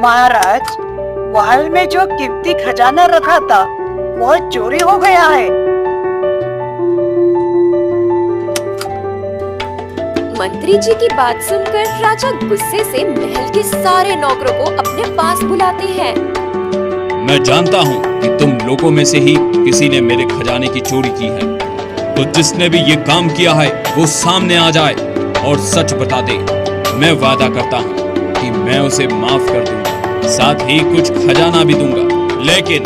महाराज, महल में जो कीमती खजाना रखा था वो चोरी हो गया है। मंत्री जी की बात सुनकर राजा गुस्से से महल के सारे नौकरों को अपने पास बुलाते हैं। मैं जानता हूँ कि तुम लोगों में से ही किसी ने मेरे खजाने की चोरी की है, तो जिसने भी ये काम किया है वो सामने आ जाए और सच बता दे। मैं वादा करता हूँ कि मैं उसे माफ कर दूंगा, साथ ही कुछ खजाना भी दूंगा। लेकिन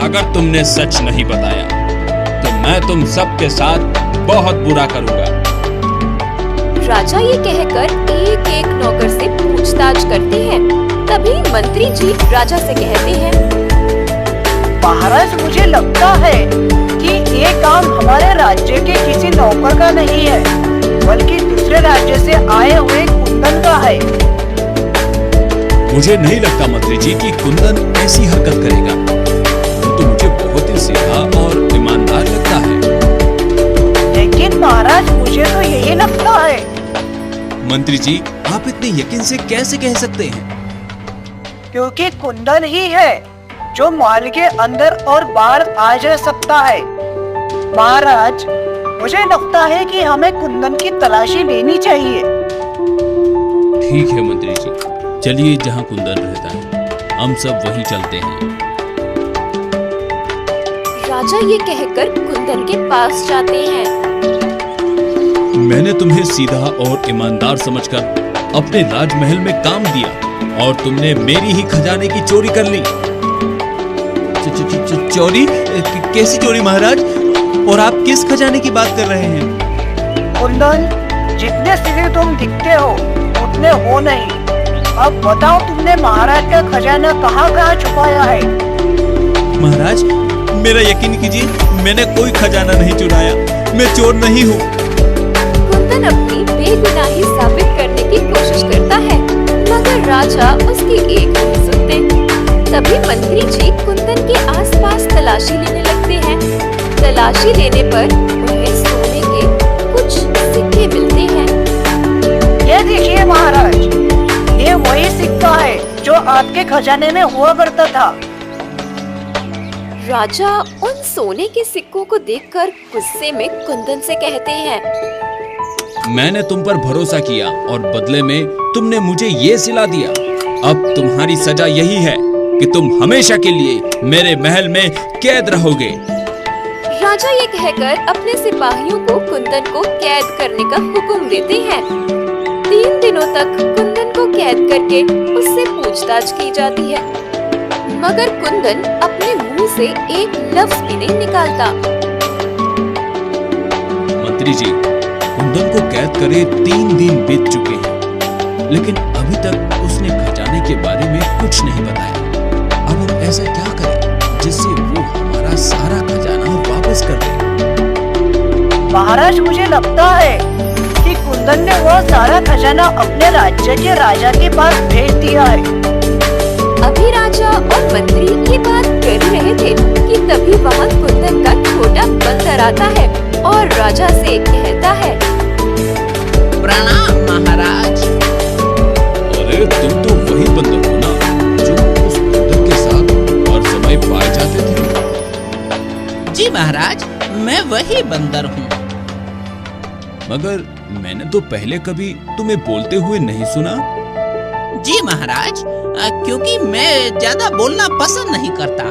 अगर तुमने सच नहीं बताया तो मैं तुम सबके साथ बहुत बुरा करूंगा। राजा ये कहकर एक एक नौकर से पूछताछ करते हैं। तभी मंत्री जी राजा से कहते हैं, महाराज, मुझे लगता है कि ये काम हमारे राज्य के किसी नौकर का नहीं है, बल्कि दूसरे राज्य से आए हुए कुंदन का है। मुझे नहीं लगता मंत्री जी कि कुंदन ऐसी हरकत करेगा। वो तो मुझे बहुत ही सीधा और ईमानदार लगता है। लेकिन महाराज, मुझे तो यही लगता है। मंत्री जी, आप इतने यकीन से कैसे कह सकते हैं? क्योंकि कुंदन ही है जो महल के अंदर और बाहर आ जा सकता है। महाराज, मुझे लगता है कि हमें कुंदन की तलाशी लेनी चाहिए। ठीक है मंत्री जी, चलिए जहाँ कुंदन रहता है हम सब वहीं चलते हैं। राजा ये कहकर कुंदन के पास जाते हैं। मैंने तुम्हें सीधा और ईमानदार समझकर अपने राजमहल में काम दिया और तुमने मेरी ही खजाने की चोरी कर ली। चोरी? कैसी चोरी महाराज? और आप किस खजाने की बात कर रहे हैं? कुंदन, जितने सीधे तुम दिखते हो उतने हो नहीं। अब बताओ, तुमने महाराज का खजाना कहाँ छुपाया है? महाराज, मेरा यकीन कीजिए, मैंने कोई खजाना नहीं चुराया। मैं चोर नहीं हूँ। कुंदन अपनी बेगुनाही साबित करने की कोशिश करता है, मगर राजा उसकी एक नहीं सुनते। तभी मंत्री जी कुंदन के आसपास तलाशी लेने लगते हैं। तलाशी लेने पर उन्हें सोने के कुछ सिक्के मिलते हैं। ये देखिए महाराज, ये वही सिक्का है जो आपके खजाने में हुआ करता था। राजा उन सोने के सिक्कों को देखकर गुस्से में कुंदन से कहते हैं, मैंने तुम पर भरोसा किया और बदले में तुमने मुझे ये सिला दिया। अब तुम्हारी सजा यही है कि तुम हमेशा के लिए मेरे महल में कैद रहोगे। राजा ये कहकर अपने सिपाहियों को कुंदन को कैद करने का हुक्म देते हैं। 3 दिनों तक कुंदन को कैद करके उससे पूछताछ की जाती है, मगर कुंदन अपने मुंह से एक लफ्ज भी नहीं निकालता। मंत्री जी, कुंदन को कैद करे 3 दिन बीत चुके हैं, लेकिन अभी तक उसने खजाने के बारे में कुछ नहीं बताया। अब हम ऐसा क्या करें जिससे वो हमारा सारा खजाना वापस कर दे? महाराज, मुझे लगता है कि कुंदन ने वह सारा खजाना अपने राज्य के राजा के पास भेज दिया है। अभी राजा और मंत्री ये बात कर रहे थे कि तभी वहाँ कुंदन का छोटा बंदर आता है और राजा से कहता है, प्रणाम महाराज। अरे तुम तो वही बंदर हो ना जो उस बंदर के साथ हर समय पाए जाते थे? जी महाराज, मैं वही बंदर हूँ। मगर मैंने तो पहले कभी तुम्हें बोलते हुए नहीं सुना। जी महाराज, क्योंकि मैं ज्यादा बोलना पसंद नहीं करता।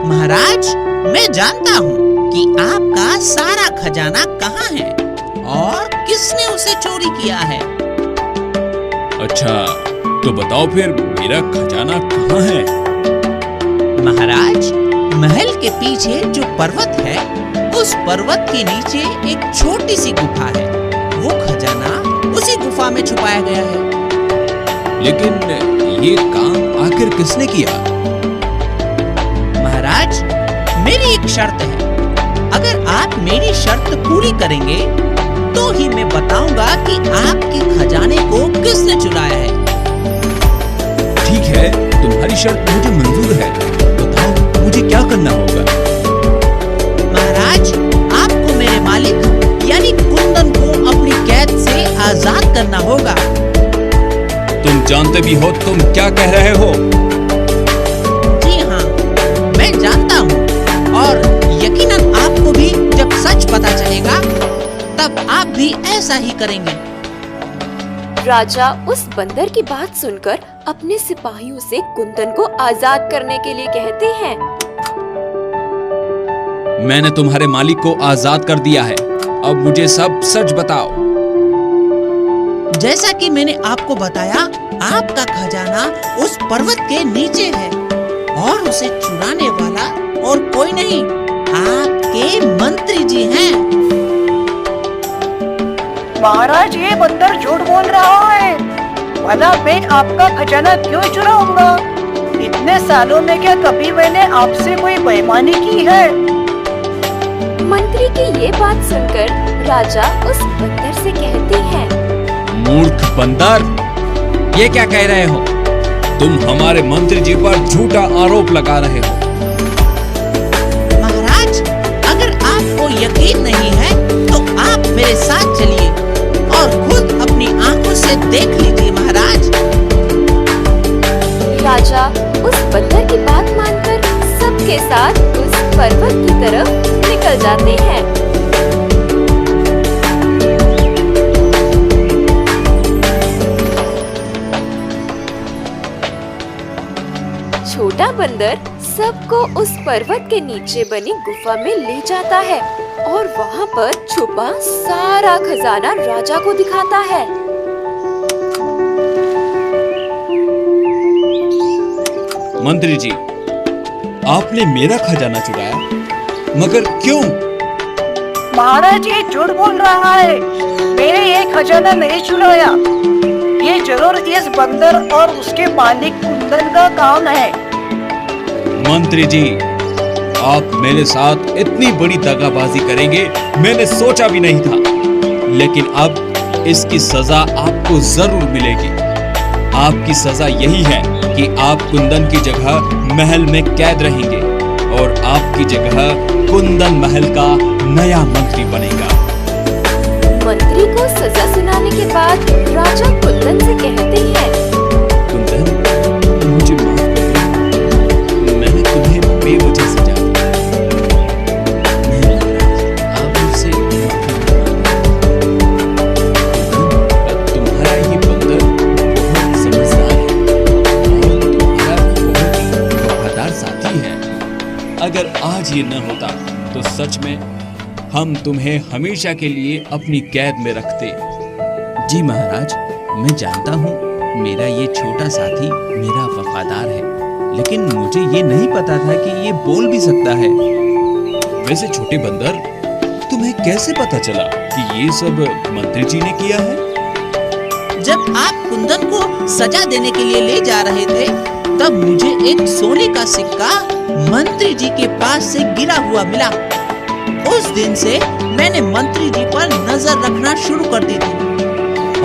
महाराज, मैं जानता हूँ कि आपका सारा खजाना कहाँ है और किसने उसे चोरी किया है। अच्छा, तो बताओ फिर मेरा खजाना कहाँ है? महाराज, महल के पीछे जो पर्वत है, उस पर्वत के नीचे एक छोटी सी गुफा है। वो खजाना उसी गुफा में छुपाया गया है। लेकिन ये काम आखिर किसने किया? महाराज, मेरी एक शर्त है। अगर आप मेरी शर्त पूरी करेंगे तो ही मैं बताऊंगा कि आपके खजाने को किसने चुराया है। ठीक है, तुम्हारी शर्त मुझे मंजूर है। बताओ मुझे क्या करना होगा? महाराज, आपको मेरे मालिक यानी कुंदन को अपनी कैद से आजाद करना होगा। तुम जानते भी हो तुम क्या कह रहे हो? जी हाँ, मैं जानता हूँ और यकीनन आपको भी जब सच पता चलेगा तब आप भी ऐसा ही करेंगे। राजा उस बंदर की बात सुनकर अपने सिपाहियों से कुंदन को आजाद करने के लिए कहते हैं। मैंने तुम्हारे मालिक को आजाद कर दिया है, अब मुझे सब सच बताओ। जैसा कि मैंने आपको बताया, आपका खजाना उस पर्वत के नीचे है और उसे चुराने वाला और कोई नहीं, आपके मंत्री जी हैं। महाराज, ये बंदर झूठ बोल रहा है। भला मैं आपका खजाना क्यों चुराऊंगा? इतने सालों में क्या कभी मैंने आपसे कोई बेईमानी की है? मंत्री की ये बात सुनकर राजा उस बंदर से कहते हैं, मूर्ख बंदर, ये क्या कह रहे हो? तुम हमारे मंत्री जी पर झूठा आरोप लगा रहे हो। महाराज, अगर आपको यकीन नहीं है तो आप मेरे साथ चलिए और खुद अपनी आंखों से देख लीजिए। महाराज, राजा उस बंदर की बात मानकर सबके साथ उस पर्वत की तरफ निकल जाते हैं। छोटा बंदर सबको उस पर्वत के नीचे बनी गुफा में ले जाता है और वहाँ पर छुपा सारा खजाना राजा को दिखाता है। मंत्री जी, आपने मेरा खजाना चुराया, मगर क्यों? महाराज, ये झूठ बोल रहा है। मैंने ये खजाना नहीं चुराया। ये जरूर इस बंदर और उसके मालिक कुंदन का काम है। मंत्री जी, आप मेरे साथ इतनी बड़ी दगाबाजी करेंगे मैंने सोचा भी नहीं था, लेकिन अब इसकी सजा आपको जरूर मिलेगी। आपकी सजा यही है कि आप कुंदन की जगह महल में कैद रहेंगे और आपकी जगह कुंदन महल का नया मंत्री बनेगा। मंत्री को सजा सुनाने के बाद राजा कुंदन से कहते हैं, कुंदन, मुझे माफ कर दो, मैंने तुम्हें बेवजह सजा दी। नहीं महाराज, आप मुझसे माफी मांगो। तुम्हारा ये बंदर बहुत समझदार है और तुम्हारा बहुत ही वफादार साथी है। अगर आज ये न होता तो सच में हम तुम्हें हमेशा के लिए अपनी कैद में रखते। जी महाराज, मैं जानता हूँ मेरा ये छोटा साथी मेरा वफादार है, लेकिन मुझे ये नहीं पता था कि ये बोल भी सकता है। वैसे छोटे बंदर, तुम्हें कैसे पता चला कि ये सब मंत्री जी ने किया है? जब आप कुंदन को सजा देने के लिए ले जा रहे थे, तब मुझे एक सोने का सिक्का मंत्री जी के पास से गिरा हुआ मिला। उस दिन से मैंने मंत्री जी पर नजर रखना शुरू कर दी थी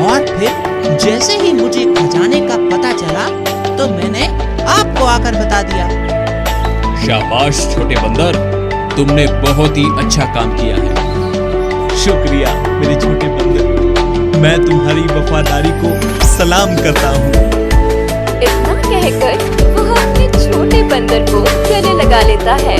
और फिर जैसे ही मुझे खजाने का पता चला तो मैंने आपको आकर बता दिया। शाबाश छोटे बंदर, तुमने बहुत ही अच्छा काम किया है। शुक्रिया मेरे छोटे बंदर, मैं तुम्हारी वफादारी को सलाम करता हूँ। इतना कहकर वह अपने छोटे बंदर को गले लगा लेता है।